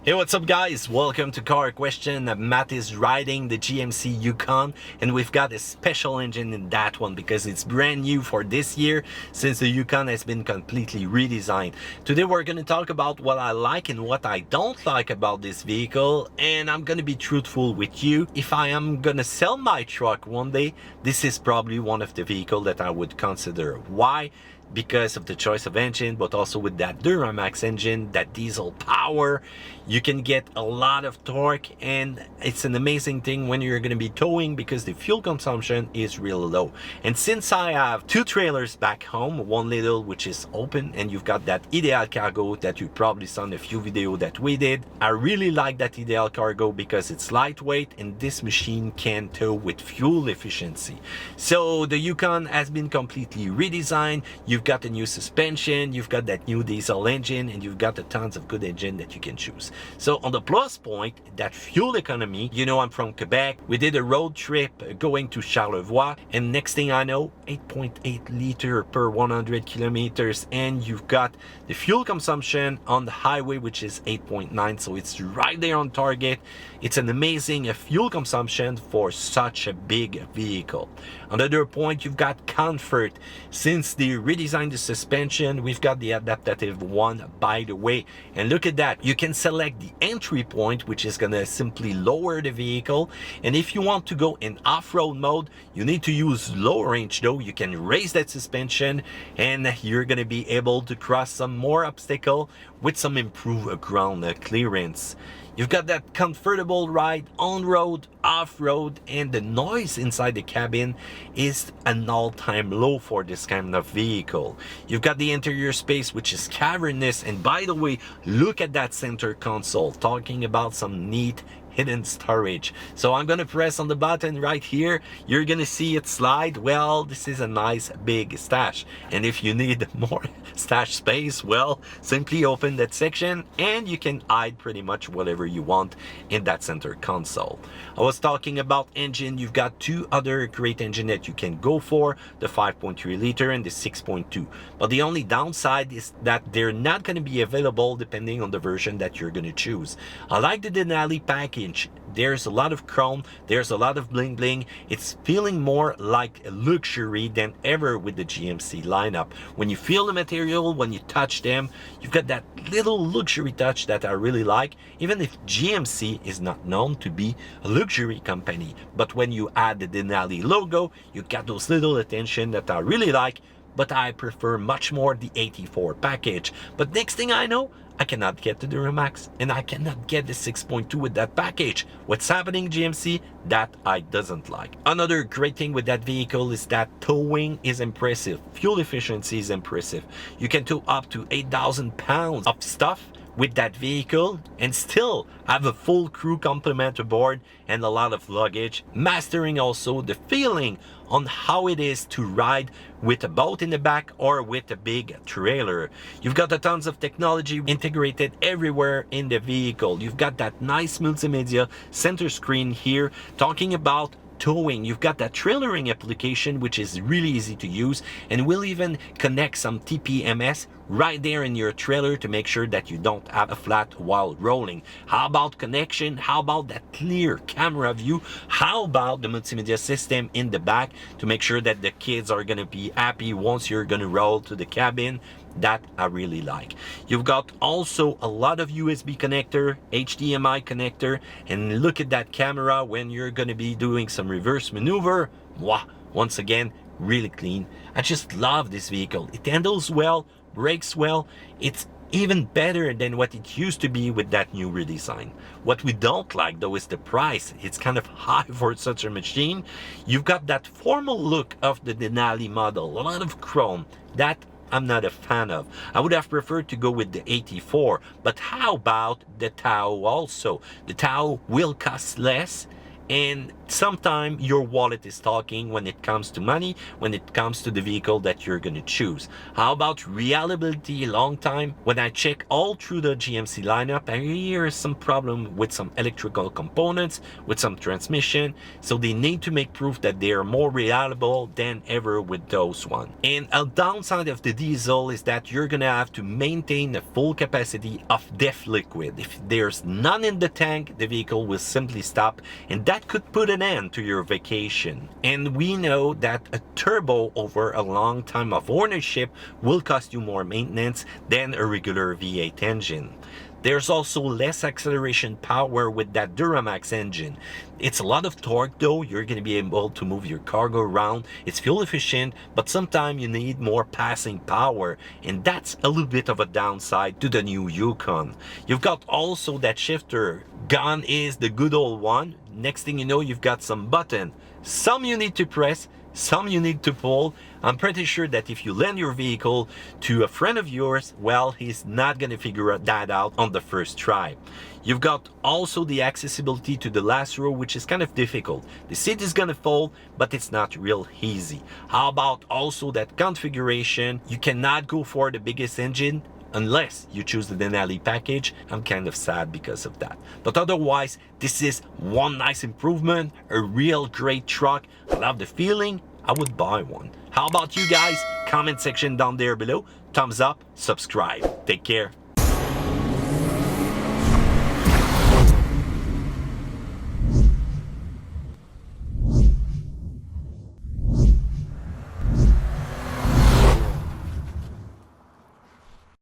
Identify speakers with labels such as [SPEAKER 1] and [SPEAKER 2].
[SPEAKER 1] Hey, what's up guys? Welcome to Car Question. Matt is riding the GMC Yukon and we've got a special engine in that one because it's brand new for this year since the Yukon has been completely redesigned. Today we're going to talk about what I like and what I don't like about this vehicle, and I'm going to be truthful with you. If I am going to sell my truck one day, this is probably one of the vehicles that I would consider. Why? Because of the choice of engine, but also with that Duramax engine, that diesel power, you can get a lot of torque, and it's an amazing thing when you're going to be towing because the fuel consumption is real low. And since I have two trailers back home, one little which is open, and you've got that ideal cargo that you probably saw in a few videos that we did, I really like that ideal cargo because it's lightweight and this machine can tow with fuel efficiency. So the Yukon has been completely redesigned. You've got a new suspension, you've got that new diesel engine, and you've got a tons of good engine that you can choose. So on the plus point, that fuel economy, you know, I'm from Quebec. We did a road trip going to Charlevoix, and next thing I know, 8.8 liter per 100 kilometers, and you've got the fuel consumption on the highway, which is 8.9, so it's right there on target. It's an amazing fuel consumption for such a big vehicle. Another point, you've got comfort. Since they redesigned the suspension, we've got the Adaptative one, by the way, and look at that. You can select the entry point, which is gonna simply lower the vehicle, and if you want to go in off-road mode, you need to use low range though. You can raise that suspension and you're gonna be able to cross some more obstacle with some improved ground clearance. You've got that comfortable ride on road, off road, and the noise inside the cabin is an all-time low for this kind of vehicle. You've got the interior space, which is cavernous, and by the way, look at that center console, talking about some neat hidden storage. So I'm gonna press on the button right here, you're gonna see it slide. Well, this is a nice big stash, and if you need more stash space, well, simply open that section and you can hide pretty much whatever you want in that center console. I was talking about engine. You've got two other great engine that you can go for, the 5.3 liter and the 6.2, but the only downside is that they're not going to be available depending on the version that you're going to choose. I like the Denali package. There's a lot of chrome, there's a lot of bling bling. It's feeling more like a luxury than ever with the GMC lineup. When you feel the material, when you touch them, you've got that little luxury touch that I really like, even if GMC is not known to be a luxury company. But when you add the Denali logo, you got those little attention that I really like, but I prefer much more the AT4 package. But next thing I know, I cannot get the Duramax and I cannot get the 6.2 with that package. What's happening, GMC? That I doesn't like. Another great thing with that vehicle is that towing is impressive. Fuel efficiency is impressive. You can tow up to 8,000 pounds of stuff with that vehicle and still have a full crew complement aboard and a lot of luggage, mastering also the feeling on how it is to ride with a boat in the back or with a big trailer. You've got a tons of technology integrated everywhere in the vehicle. You've got that nice multimedia center screen here talking about towing. You've got that trailering application, which is really easy to use, and will even connect some TPMS right there in your trailer to make sure that you don't have a flat while rolling. How about connection? How about that clear camera view? How about the multimedia system in the back to make sure that the kids are going to be happy once you're going to roll to the cabin? That I really like. You've got also a lot of USB connector, HDMI connector, and look at that camera when you're going to be doing some reverse maneuver. Wow, once again, really clean. I just love this vehicle. It handles well, brakes well. It's even better than what it used to be with that new redesign. What we don't like though is the price. It's kind of high for such a machine. You've got that formal look of the Denali model, a lot of chrome. That I'm not a fan of. I would have preferred to go with the AT4, but how about the Tahoe also? The Tahoe will cost less and sometimes your wallet is talking when it comes to money, when it comes to the vehicle that you're going to choose. How about reliability long time? When I check all through the GMC lineup, I hear some problem with some electrical components, with some transmission, so they need to make proof that they are more reliable than ever with those ones. And a downside of the diesel is that you're gonna have to maintain the full capacity of DEF liquid. If there's none in the tank, the vehicle will simply stop, and that could put an end to your vacation. And we know that a turbo over a long time of ownership will cost you more maintenance than a regular V8 engine. There's also less acceleration power with that Duramax engine. It's a lot of torque though, you're going to be able to move your cargo around. It's fuel efficient, but sometimes you need more passing power, and that's a little bit of a downside to the new Yukon. You've got also that shifter. Gone is the good old one. Next thing you know, you've got some button. Some you need to press, some you need to pull. I'm pretty sure that if you lend your vehicle to a friend of yours, well, he's not going to figure that out on the first try. You've got also the accessibility to the last row, which is kind of difficult. The seat is going to fold, but it's not real easy. How about also that configuration? You cannot go for the biggest engine unless you choose the Denali package. I'm kind of sad because of that. But otherwise, this is one nice improvement, a real great truck. I love the feeling. I would buy one. How about you guys? Comment section down there below. Thumbs up, subscribe. Take care.